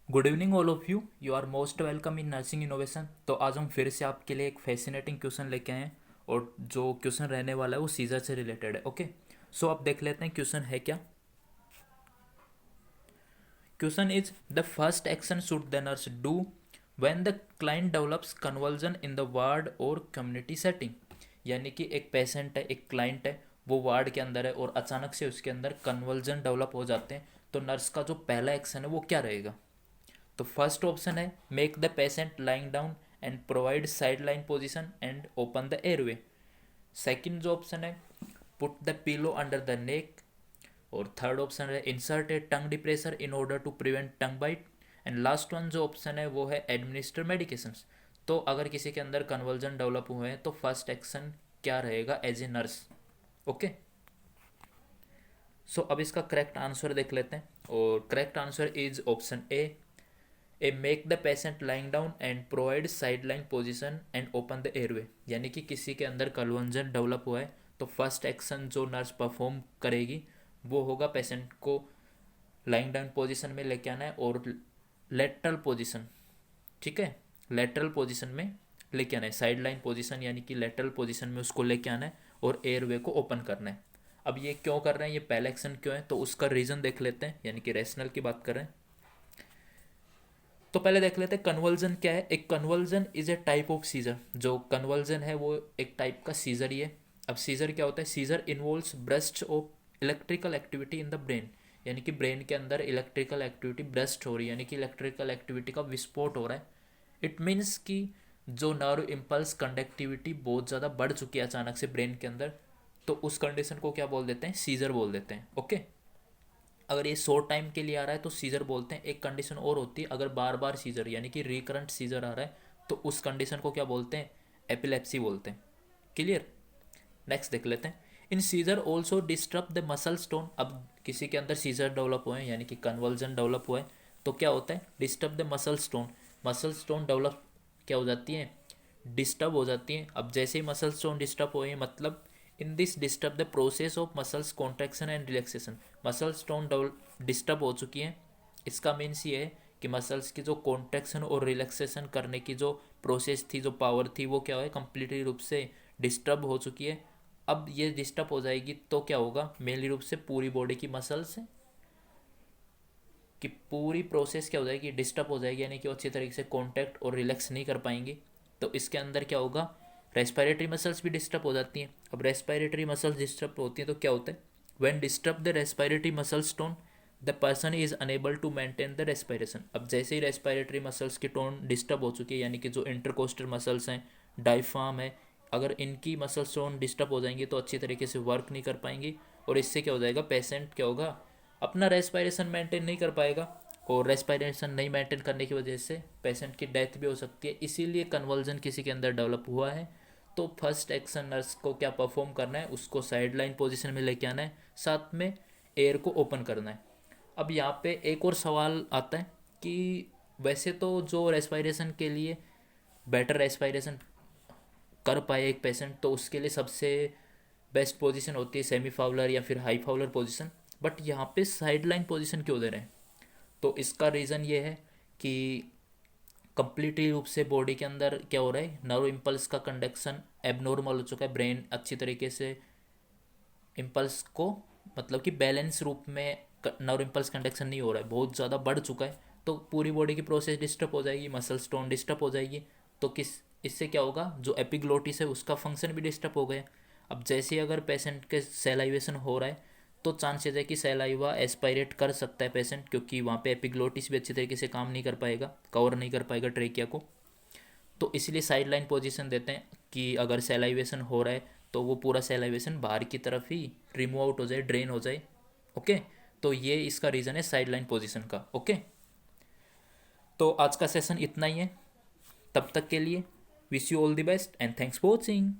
Good evening all of you are most welcome in nursing innovation. तो आज हम फिर से आपके लिए एक फैसिनेटिंग क्वेश्चन लेके आए हैं और जो क्वेश्चन रहने वाला है वो सीजर से रिलेटेड है। ओके, सो अब देख लेते हैं क्वेश्चन है क्या। Question is the first action should the nurse do when the client develops conversion in the ward और कम्युनिटी सेटिंग। यानी कि एक पेशेंट है, एक क्लाइंट है, वो वार्ड के अंदर है और अचानक से उसके अंदर कन्वर्जन डेवलप हो जाते हैं, तो नर्स का जो पहला एक्शन है वो क्या रहेगा। तो फर्स्ट ऑप्शन है make the patient lying down and provide side line position and open the airway. Second जो ऑप्शन है put the pillow under the neck. और थर्ड ऑप्शन है insert a tongue depressor in order to prevent tongue bite. And last one जो option है वो है administer medications. तो अगर किसी के अंदर कन्वर्जन डेवलप हुए हैं तो फर्स्ट एक्शन क्या रहेगा एज ए नर्स। ओके, सो अब इसका करेक्ट आंसर देख लेते हैं और correct answer is option A make the patient lying down and provide side line position and open the airway. यानी कि किसी के अंदर कन्वर्जन डेवलप हुआ है तो फर्स्ट एक्शन जो नर्स परफॉर्म करेगी वो होगा पेशेंट को लाइंग डाउन पोजीशन में लेके आना है और लेटरल पोजीशन, ठीक है, लेटरल पोजीशन में लेके आना है। साइड लाइन पोजीशन यानी कि लेटरल पोजीशन में उसको लेके आना है और एयरवे को ओपन करना है। अब ये क्यों कर रहे हैं, ये पहला एक्शन क्यों है, तो उसका रीज़न देख लेते हैं, यानी कि रैशनल की बात कर रहे हैं। तो पहले देख लेते हैं कन्वर्जन क्या है। एक conversion is a type of seizure. जो कन्वर्जन है वो एक टाइप का सीजर ही है। अब सीजर क्या होता है, seizure involves burst of electrical activity in the brain. यानी कि ब्रेन के अंदर इलेक्ट्रिकल एक्टिविटी ब्रस्ट हो रही है, यानी कि इलेक्ट्रिकल एक्टिविटी का विस्फोट हो रहा है। इट मीन्स कि जो नर्व इम्पल्स कंडक्टिविटी बहुत ज़्यादा बढ़ चुकी है अचानक से ब्रेन के अंदर, तो उस कंडीशन को क्या बोल देते हैं, सीजर बोल देते हैं। ओके, अगर ये शॉर्ट टाइम के लिए आ रहा है तो सीजर बोलते हैं। एक कंडीशन और होती है, अगर बार बार सीजर यानी कि रिकरेंट सीजर आ रहा है तो उस कंडीशन को क्या बोलते हैं, एपिलेप्सी बोलते हैं। क्लियर, नेक्स्ट देख लेते हैं। In seizure also disturb the muscle stone. अब किसी के अंदर सीजर डेवलप हुए हैं यानी कि कन्वर्जन डेवलप हुआ है तो क्या होता है, disturb the muscle stone. Muscle stone develop क्या हो जाती है, डिस्टर्ब हो जाती हैं। अब जैसे ही मसल स्टोन डिस्टर्ब हो गए मतलब in this disturb the process of muscles contraction and relaxation. Muscle stone disturb हो चुकी हैं, इसका मीन्स ये है कि मसल्स की जो कॉन्ट्रैक्शन और रिलैक्सेशन करने की जो प्रोसेस थी, जो पावर थी, वो क्या है, कंप्लीटली रूप से डिस्टर्ब हो चुकी है। अब ये डिस्टर्ब हो जाएगी तो क्या होगा, मेनली रूप से पूरी बॉडी की मसल्स कि पूरी प्रोसेस क्या हो जाएगी, डिस्टर्ब हो जाएगी, यानी कि वो अच्छी तरीके से कॉन्टैक्ट और रिलैक्स नहीं कर पाएंगी। तो इसके अंदर क्या होगा, रेस्पिरेटरी मसल्स भी डिस्टर्ब हो जाती हैं। अब रेस्पिरेटरी मसल्स डिस्टर्ब होती हैं तो क्या होता है, when disturb the respiratory muscles tone the person is unable to maintain the respiration. अब जैसे ही रेस्पिरेटरी मसल्स की टोन डिस्टर्ब हो चुकी है, यानी कि जो इंटरकोस्टल मसल्स हैं, डायफ्राम है, अगर इनकी मसल्स टोन डिस्टर्ब हो जाएंगी तो अच्छी तरीके से वर्क नहीं कर पाएंगी और इससे क्या हो जाएगा, पेशेंट क्या होगा, अपना रेस्पिरेशन मेंटेन नहीं कर पाएगा और रेस्पिरेशन नहीं मेंटेन करने की वजह से पेशेंट की डेथ भी हो सकती है। इसीलिए कन्वर्जन किसी के अंदर डेवलप हुआ है तो फर्स्ट एक्शन नर्स को क्या परफॉर्म करना है, उसको साइड लाइन पोजिशन में लेके आना है, साथ में एयर को ओपन करना है। अब यहाँ पे एक और सवाल आता है कि वैसे तो जो रेस्पिरेशन के लिए बेटर रेस्पिरेशन कर पाए एक पेशेंट तो उसके लिए सबसे बेस्ट पोजीशन होती है सेमी फाउलर या फिर हाई फाउलर पोजीशन, बट यहाँ पे साइड लाइन पोजीशन क्यों दे रहे हैं। तो इसका रीज़न ये है कि कंप्लीटली रूप से बॉडी के अंदर क्या हो रहा है, नर्व इम्पल्स का कंडक्शन एबनॉर्मल हो चुका है। ब्रेन अच्छी तरीके से इम्पल्स को मतलब कि बैलेंस रूप में नर्व इम्पल्स कंडक्शन नहीं हो रहा है, बहुत ज़्यादा बढ़ चुका है। तो पूरी बॉडी की प्रोसेस डिस्टर्ब हो जाएगी, मसल स्टोन डिस्टर्ब हो जाएगी। तो किस इससे क्या होगा, जो एपिग्लोटिस है उसका फंक्शन भी डिस्टर्ब हो गया। अब जैसे ही अगर पेशेंट के सेलाइवेशन हो रहा है तो चांसेस है कि सेलाइवा एस्पायरेट कर सकता है पेशेंट, क्योंकि वहाँ पे एपिग्लोटिस भी अच्छी तरीके से काम नहीं कर पाएगा, कवर नहीं कर पाएगा ट्रेकिया को। तो इसलिए साइड लाइन पोजिशन देते हैं कि अगर सेलाइवेशन हो रहा है तो वो पूरा सेलाइवेशन बाहर की तरफ ही रिमूव आउट हो जाए, ड्रेन हो जाए। ओके, तो ये इसका रीज़न है साइड लाइन पोजिशन का। ओके, तो आज का सेशन इतना ही है, तब तक के लिए wish you all the best and thanks for watching.